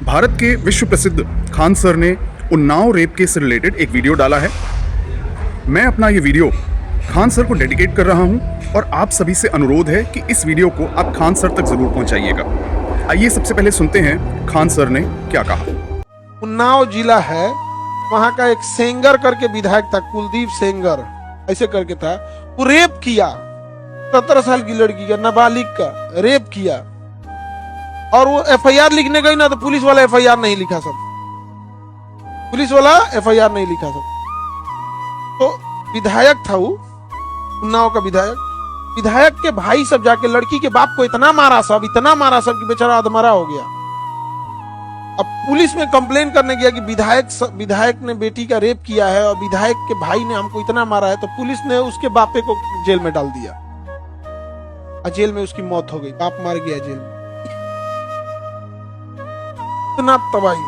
भारत के विश्व प्रसिद्ध खान सर ने उन्नाव रेप केस से रिलेटेड एक वीडियो डाला है। मैं अपना ये वीडियो खान सर को डेडिकेट कर रहा हूँ और आप सभी से अनुरोध है कि इस वीडियो को आप खान सर तक जरूर पहुंचाइएगा। आइए सबसे पहले सुनते हैं खान सर ने क्या कहा। उन्नाव जिला है, वहां का एक सेंगर करके विधायक था, कुलदीप सेंगर ऐसे करके था। वो रेप किया, 17 साल की लड़की का, नाबालिग का रेप किया। और वो एफआईआर लिखने गई ना, तो पुलिस वाला एफआईआर नहीं लिखा सब, पुलिस वाला एफआईआर नहीं लिखा सब। तो विधायक था वो, उन्नाव का विधायक के भाई सब जाके लड़की के बाप को इतना मारा सब कि बेचारा अधमरा हो गया। अब पुलिस में कंप्लेन करने गया कि विधायक ने बेटी का रेप किया है और विधायक के भाई ने हमको इतना मारा है, तो पुलिस ने उसके बापे को जेल में डाल दिया और जेल में उसकी मौत हो गई। बाप मार गया जेल में। इतना तबाही,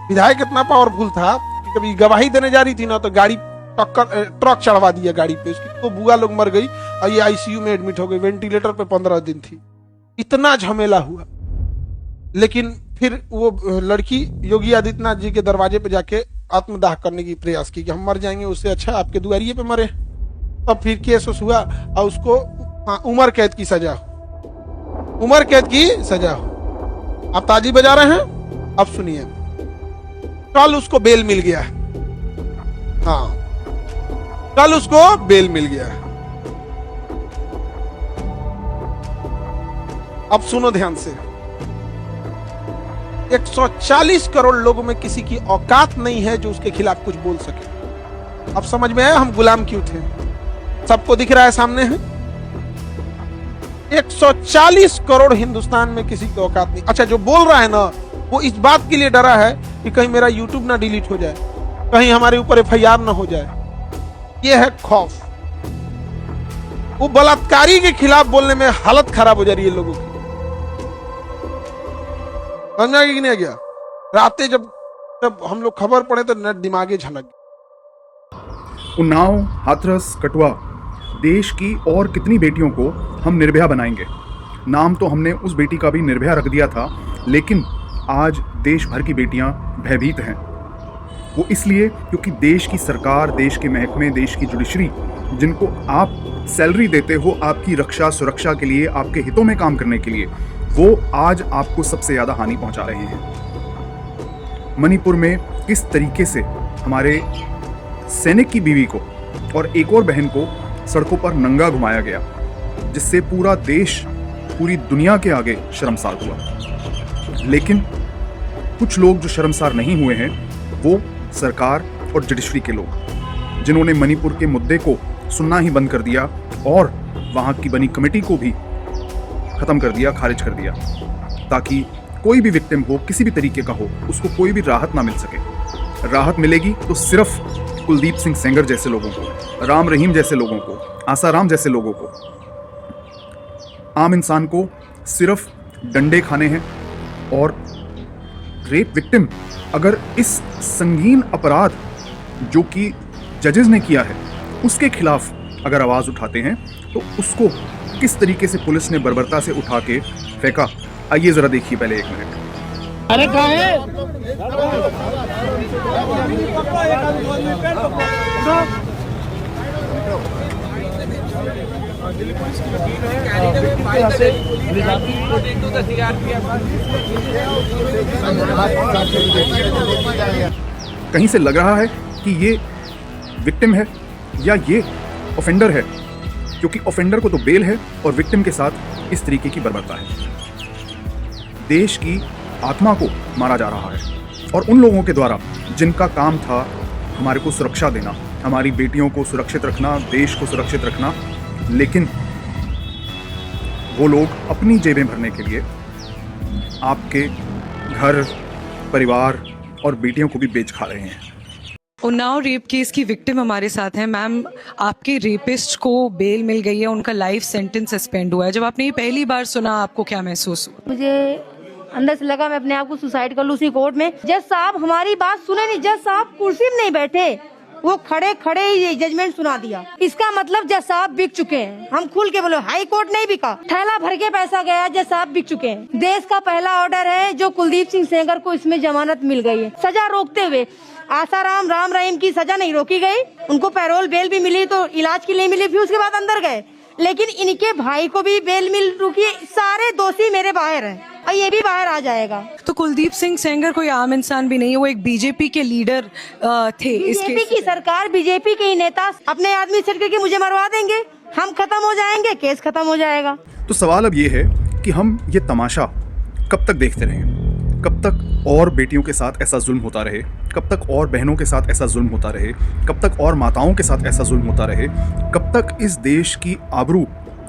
विधायक इतना पावरफुल था कि कभी गवाही देने जा रही थी ना, तो गाड़ी ट्रक चढ़वा दिया गाड़ी पे उसकी, तो बुआ लोग मर गई और ये आईसीयू में एडमिट हो गई, वेंटिलेटर पे 15 दिन थी। इतना झमेला हुआ। लेकिन फिर वो लड़की योगी आदित्यनाथ जी के दरवाजे पे जाके आत्मदाह करने की प्रयास की कि हम मर जाएंगे, उससे अच्छा आपके दुआरिये पे मरे। तब फिर केस हुआ और उसको उम्र कैद की सजा हो। आप ताली बजा रहे हैं, अब सुनिए। कल उसको बेल मिल गया। हाँ, कल उसको बेल मिल गया। अब सुनो ध्यान से। 140 करोड़ लोगों में किसी की औकात नहीं है जो उसके खिलाफ कुछ बोल सके। अब समझ में आया हम गुलाम क्यों थे? सबको दिख रहा है, सामने है। 140 करोड़ हिंदुस्तान में किसी की औकात नहीं। अच्छा, जो बोल रहा है ना, वो इस बात के लिए डरा है कि कहीं मेरा यूट्यूब ना डिलीट हो जाए, कहीं हमारे ऊपर एफआईआर ना हो जाए। यह है खौफ। वो बलात्कारी के खिलाफ बोलने में हालत खराब हो जा रही है लोगों की। समझ में कि नहीं आ गया? रातें जब हम लोग खबर पढ़े तो नेट दिमागे झलक गया। उन्नाव, हाथरस, कटुआ, देश की और कितनी बेटियों को हम निर्भया बनाएंगे। नाम तो हमने उस बेटी का भी निर्भया रख दिया था, लेकिन आज देश भर की बेटियां भयभीत हैं। वो इसलिए क्योंकि देश की सरकार, देश के महकमे, देश की जुडिशरी, जिनको आप सैलरी देते हो आपकी रक्षा सुरक्षा के लिए, आपके हितों में काम करने के लिए, वो आज आपको सबसे ज्यादा हानि पहुंचा रहे हैं। मणिपुर में किस तरीके से हमारे सैनिक की बीवी को और एक और बहन को सड़कों पर नंगा घुमाया गया, जिससे पूरा देश, पूरी दुनिया के आगे शर्मसार हुआ। लेकिन कुछ लोग जो शर्मसार नहीं हुए हैं, वो सरकार और जुडिशरी के लोग, जिन्होंने मणिपुर के मुद्दे को सुनना ही बंद कर दिया और वहां की बनी कमेटी को भी खत्म कर दिया, खारिज कर दिया, ताकि कोई भी विक्टिम हो, किसी भी तरीके का हो, उसको कोई भी राहत ना मिल सके। राहत मिलेगी तो सिर्फ कुलदीप सिंह सेंगर जैसे लोगों को, राम रहीम जैसे लोगों को, आसाराम जैसे लोगों को। आम इंसान को सिर्फ डंडे खाने हैं। और रेप विक्टिम अगर इस संगीन अपराध जो कि जजेस ने किया है उसके खिलाफ अगर आवाज उठाते हैं, तो उसको किस तरीके से पुलिस ने बर्बरता से उठा के फेंका, आइए जरा देखिए पहले 1 मिनट। अरे कहाँ है? कहीं से लग रहा है कि ये विक्टिम है या ये ऑफेंडर है, क्योंकि ऑफेंडर को तो बेल है और विक्टिम के साथ इस तरीके की बर्बरता है। देश की आत्मा को मारा जा रहा है और उन लोगों के द्वारा जिनका काम था हमारे को सुरक्षा देना, हमारी बेटियों को सुरक्षित रखना, देश को सुरक्षित रखना, लेकिन वो लोग अपनी जेबें भरने के लिए आपके घर, परिवार और बेटियों को भी बेच खा रहे हैं। उन्नाव रेप केस की विक्टिम हमारे साथ हैं। मैम, आपके रेपिस्ट को बेल मिल गई है, उनका लाइफ सेंटेंस सस्पेंड हुआ है। जब आपने ये पहली बार सुना, आपको क्या महसूस हुआ? मुझे अंदर से लगा मैं अपने आप को सुसाइड कर लूं उसी कोर्ट में। जज साहब हमारी बात सुने नहीं, जज साहब कुर्सी में नहीं बैठे, वो खड़े खड़े ही ये जजमेंट सुना दिया। इसका मतलब जज साहब बिक चुके हैं। हम खुल के बोलो, हाई कोर्ट नहीं बिका, थैला भर के पैसा गया, जज साहब बिक चुके हैं। देश का पहला ऑर्डर है जो कुलदीप सिंह सेंगर को इसमें जमानत मिल गई है, सजा रोकते हुए। आसाराम राम रहीम की सजा नहीं रोकी गई, उनको पैरोल बेल भी मिली तो इलाज के लिए मिली, फिर उसके बाद अंदर गए। लेकिन इनके भाई को भी बेल मिल रुकी। सारे दोषी मेरे बाहर हैं और ये भी बाहर आ जाएगा। तो कुलदीप सिंह सेंगर कोई आम इंसान भी नहीं है, वो एक बीजेपी के लीडर थे। बीजेपी की सरकार, बीजेपी के ही नेता अपने आदमी सेट करके मुझे मरवा देंगे, हम खत्म हो जाएंगे, केस खत्म हो जाएगा। तो सवाल अब ये है कि हम ये तमाशा कब तक देखते रहें? कब तक और बेटियों के साथ ऐसा जुल्म होता रहे? कब तक और बहनों के साथ ऐसा जुल्म होता रहे? कब तक और माताओं के साथ ऐसा जुल्म होता रहे? कब तक इस देश की आबरू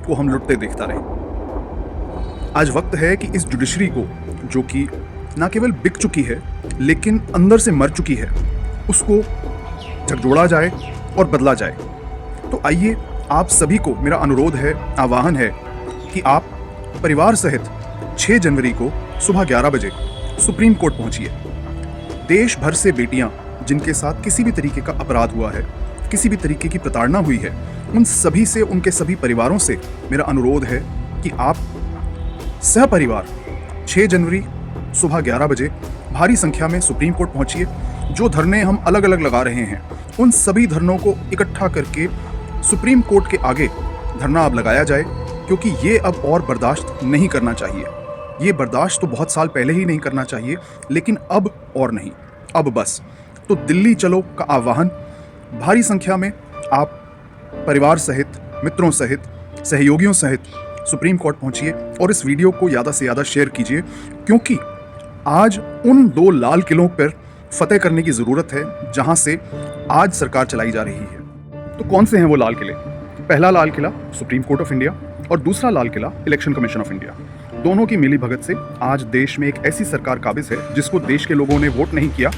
को हम लुटते देखता रहे? आज वक्त है कि इस जुडिशरी को, जो कि ना केवल बिक चुकी है लेकिन अंदर से मर चुकी है, उसको झकझोड़ा जाए और बदला जाए। तो आइए, आप सभी को मेरा अनुरोध है, आह्वान है कि आप परिवार सहित 6 जनवरी को सुबह 11 बजे सुप्रीम कोर्ट पहुंचिए। देश भर से बेटियां जिनके साथ किसी भी तरीके का अपराध हुआ है, किसी भी तरीके की प्रताड़ना हुई है, उन सभी से, उनके सभी परिवारों से मेरा अनुरोध है कि आप सहपरिवार 6 जनवरी सुबह 11 बजे भारी संख्या में सुप्रीम कोर्ट पहुंचिए। जो धरने हम अलग अलग लगा रहे हैं, उन सभी धरनों को इकट्ठा करके सुप्रीम कोर्ट के आगे धरना अब लगाया जाए, क्योंकि ये अब और बर्दाश्त नहीं करना चाहिए। ये बर्दाश्त तो बहुत साल पहले ही नहीं करना चाहिए, लेकिन अब और नहीं, अब बस। तो दिल्ली चलो का आह्वान, भारी संख्या में आप परिवार सहित, मित्रों सहित, सहयोगियों सहित सुप्रीम कोर्ट पहुंचिए और इस वीडियो को ज़्यादा से ज़्यादा शेयर कीजिए, क्योंकि आज उन 2 लाल किलों पर फतेह करने की ज़रूरत है जहां से आज सरकार चलाई जा रही है। तो कौन से हैं वो लाल किले? पहला Lal Qila supreme court of India और दूसरा Lal Qila election commission of India. दोनों की मिली भगत से आज देश में एक ऐसी सरकार काबिज है जिसको देश के लोगों ने वोट नहीं किया।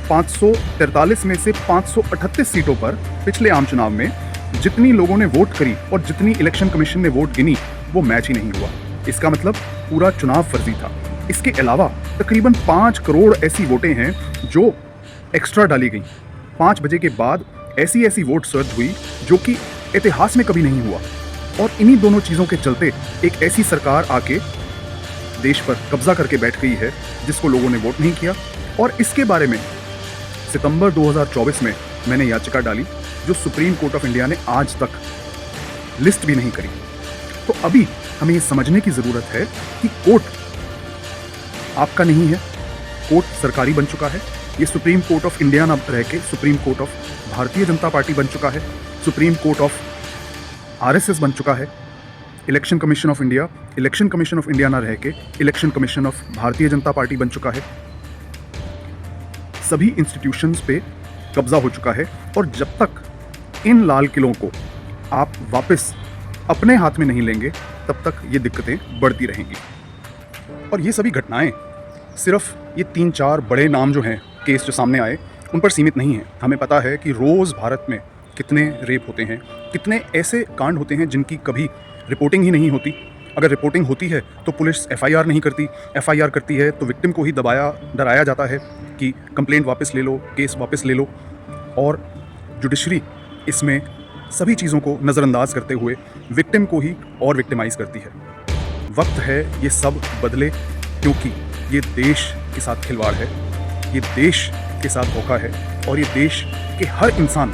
543 में से 538 सीटों पर पिछले आम चुनाव में जितनी लोगों ने वोट करी और जितनी इलेक्शन कमीशन ने वोट गिनी, वो मैच ही नहीं हुआ। इसका मतलब पूरा चुनाव फर्जी था। इसके अलावा तकरीबन 5 करोड़ ऐसी वोटें हैं जो एक्स्ट्रा डाली गई। 5 बजे के बाद ऐसी ऐसी वोट सर्च हुई जो कि इतिहास में कभी नहीं हुआ। और इन्हीं दोनों चीज़ों के चलते एक ऐसी सरकार आके देश पर कब्जा करके बैठ गई है जिसको लोगों ने वोट नहीं किया। और इसके बारे में सितंबर 2024 में मैंने याचिका डाली, जो सुप्रीम कोर्ट ऑफ इंडिया ने आज तक लिस्ट भी नहीं करी। तो अभी हमें ये समझने की ज़रूरत है कि कोर्ट आपका नहीं है, कोर्ट सरकारी बन चुका है। ये सुप्रीम कोर्ट ऑफ इंडिया ना रह के supreme court of Bharatiya Janata party बन चुका है, सुप्रीम कोर्ट ऑफ RSS बन चुका है। Election commission of India, election commission of India ना रह के election commission of Bharatiya Janata party बन चुका है। सभी इंस्टीट्यूशंस पे कब्जा हो चुका है। और जब तक इन लाल किलों को आप वापस अपने हाथ में नहीं लेंगे, तब तक ये दिक्कतें बढ़ती रहेंगी। और ये सभी घटनाएं सिर्फ ये 3-4 बड़े नाम जो हैं, केस जो सामने आए, उन पर सीमित नहीं हैं। हमें पता है कि रोज़ भारत में कितने रेप होते हैं, कितने ऐसे कांड होते हैं जिनकी कभी रिपोर्टिंग ही नहीं होती। अगर रिपोर्टिंग होती है तो पुलिस FIR नहीं करती, FIR करती है तो विक्टिम को ही डराया जाता है कि कंप्लेंट वापस ले लो, केस वापस ले लो। और जुडिशरी इसमें सभी चीज़ों को नज़रअंदाज करते हुए विक्टिम को ही और विक्टिमाइज़ करती है। वक्त है ये सब बदले, क्योंकि ये देश के साथ खिलवाड़ है, ये देश के साथ धोखा है और ये देश के हर इंसान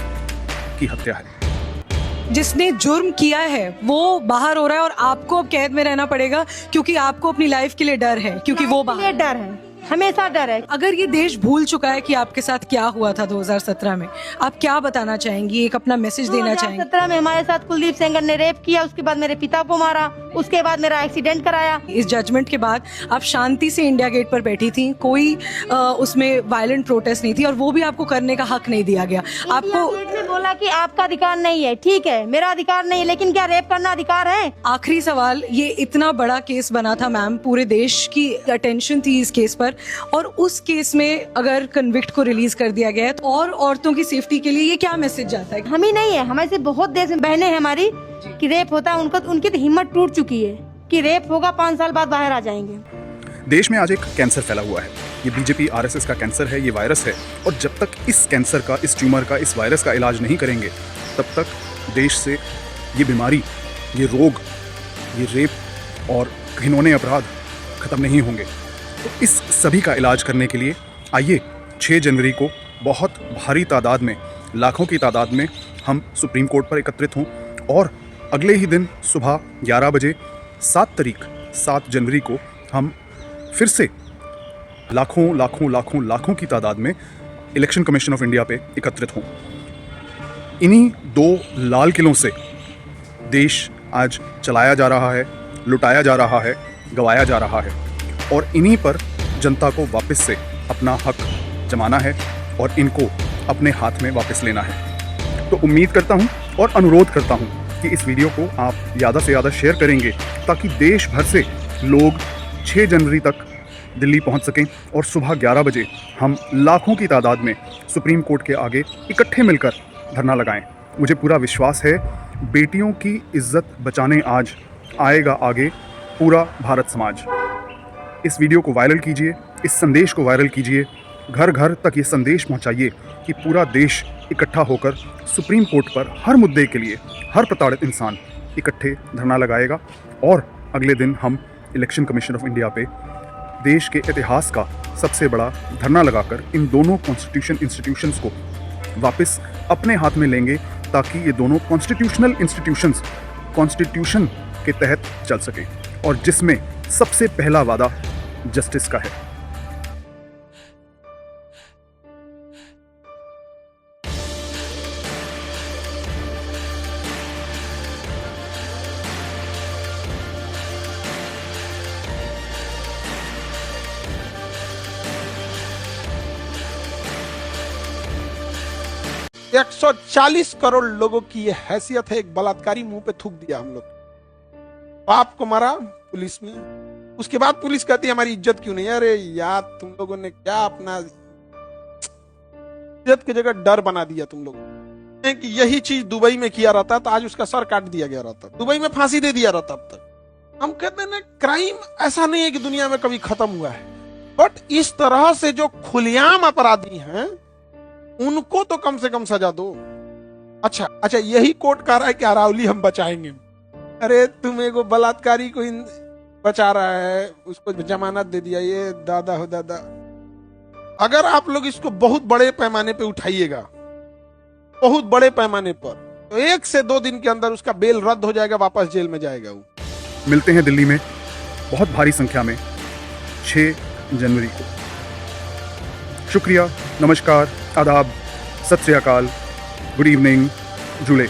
की हत्या है। जिसने जुर्म किया है वो बाहर हो रहा है और आपको अब कैद में रहना पड़ेगा, क्योंकि आपको अपनी लाइफ के लिए डर है, क्योंकि वो बाहर। ये डर है, हमेशा डर है। अगर ये देश भूल चुका है कि आपके साथ क्या हुआ था 2017 में, आप क्या बताना चाहेंगी, एक अपना मैसेज देना चाहेंगी? 2017 में हमारे साथ कुलदीप सेंगर ने रेप किया, उसके बाद मेरे पिता को मारा, उसके बाद मेरा एक्सीडेंट कराया। इस जजमेंट के बाद आप शांति से इंडिया गेट पर बैठी थी, कोई उसमें वायलेंट प्रोटेस्ट नहीं थी और वो भी आपको करने का हक नहीं दिया गया। आपको गेट में बोला कि आपका अधिकार नहीं है, ठीक है मेरा अधिकार नहीं है, लेकिन क्या रेप करना अधिकार है? आखिरी सवाल, ये इतना बड़ा केस बना था मैम, पूरे देश की अटेंशन थी इस केस पर, और उस केस में अगर कन्विक्ट को रिलीज कर दिया गया है तो और औरतों की सेफ्टी के लिए ये क्या मैसेज जाता है? हम ही नहीं है, हमारे से बहुत देश में बहनें हैं हमारी कि रेप होता है, उनकी तो हिम्मत टूट चुकी है कि रेप होगा, 5 साल बाद बाहर आ जाएंगे। देश में आज एक कैंसर फैला हुआ है। ये बीजेपी आरएसएस का कैंसर है, ये वायरस है। और जब तक इस कैंसर का, इस ट्यूमर का, इस वायरस का इलाज नहीं करेंगे, तब तक देश से ये बीमारी, ये रोग, ये रेप और घिनौने अपराध खत्म नहीं होंगे। तो इस सभी का इलाज करने के लिए आइए 6 जनवरी को बहुत भारी तादाद में, लाखों की तादाद में हम सुप्रीम कोर्ट पर एकत्रित हों और अगले ही दिन सुबह 11 बजे 7 जनवरी को हम फिर से लाखों की तादाद में इलेक्शन कमीशन ऑफ इंडिया पे एकत्रित हों। इन्हीं 2 लाल किलों से देश आज चलाया जा रहा है, लुटाया जा रहा है, गवाया जा रहा है और इन्हीं पर जनता को वापस से अपना हक जमाना है और इनको अपने हाथ में वापस लेना है। तो उम्मीद करता हूं और अनुरोध करता हूं कि इस वीडियो को आप ज़्यादा से ज़्यादा शेयर करेंगे ताकि देश भर से लोग 6 जनवरी तक दिल्ली पहुंच सकें और सुबह 11 बजे हम लाखों की तादाद में सुप्रीम कोर्ट के आगे इकट्ठे मिलकर धरना लगाएं। मुझे पूरा विश्वास है बेटियों की इज्जत बचाने आज आएगा आगे पूरा भारत समाज। इस वीडियो को वायरल कीजिए, इस संदेश को वायरल कीजिए, घर घर तक ये संदेश पहुंचाइए कि पूरा देश इकट्ठा होकर सुप्रीम कोर्ट पर हर मुद्दे के लिए हर प्रताड़ित इंसान इकट्ठे धरना लगाएगा और अगले दिन हम इलेक्शन कमीशन ऑफ इंडिया पे देश के इतिहास का सबसे बड़ा धरना लगाकर इन दोनों कॉन्स्टिट्यूशन इंस्टीट्यूशंस को वापस अपने हाथ में लेंगे ताकि ये दोनों कॉन्स्टिट्यूशनल इंस्टीट्यूशंस कॉन्स्टिट्यूशन के तहत चल सकें और जिसमें सबसे पहला वादा जस्टिस का है। एक 140 करोड़ लोगों की ये हैसियत है, एक बलात्कारी मुंह पे थूक दिया हम लोग। बाप को मारा पुलिस में, उसके बाद पुलिस कहती है हमारी इज्जत क्यों नहीं। अरे यार तुम लोगों ने क्या अपना इज्जत की जगह डर बना दिया तुम लोगों ने। कि यही चीज दुबई में किया रहता तो आज उसका सर काट दिया गया रहता, दुबई में फांसी दे दिया रहता। अब तक हम कहते हैं ना, क्राइम ऐसा नहीं है कि दुनिया में कभी खत्म हुआ है, बट इस तरह से जो खुलेआम अपराधी हैं उनको तो कम से कम सजा दो। अच्छा यही कोर्ट कह रहा है कि अरावली हम बचाएंगे। अरे तुम एगो बलात्कारी को बचा रहा है, उसको जमानत दे दिया, ये दादा हो दादा। अगर आप लोग इसको बहुत बड़े पैमाने पे उठाइएगा, बहुत बड़े पैमाने पर, तो 1 से 2 दिन के अंदर उसका बेल रद्द हो जाएगा, वापस जेल में जाएगा वो। मिलते हैं दिल्ली में बहुत भारी संख्या में 6 जनवरी को। शुक्रिया, नमस्कार, आदाब, सत श्री अकाल, गुड इवनिंग, जुले।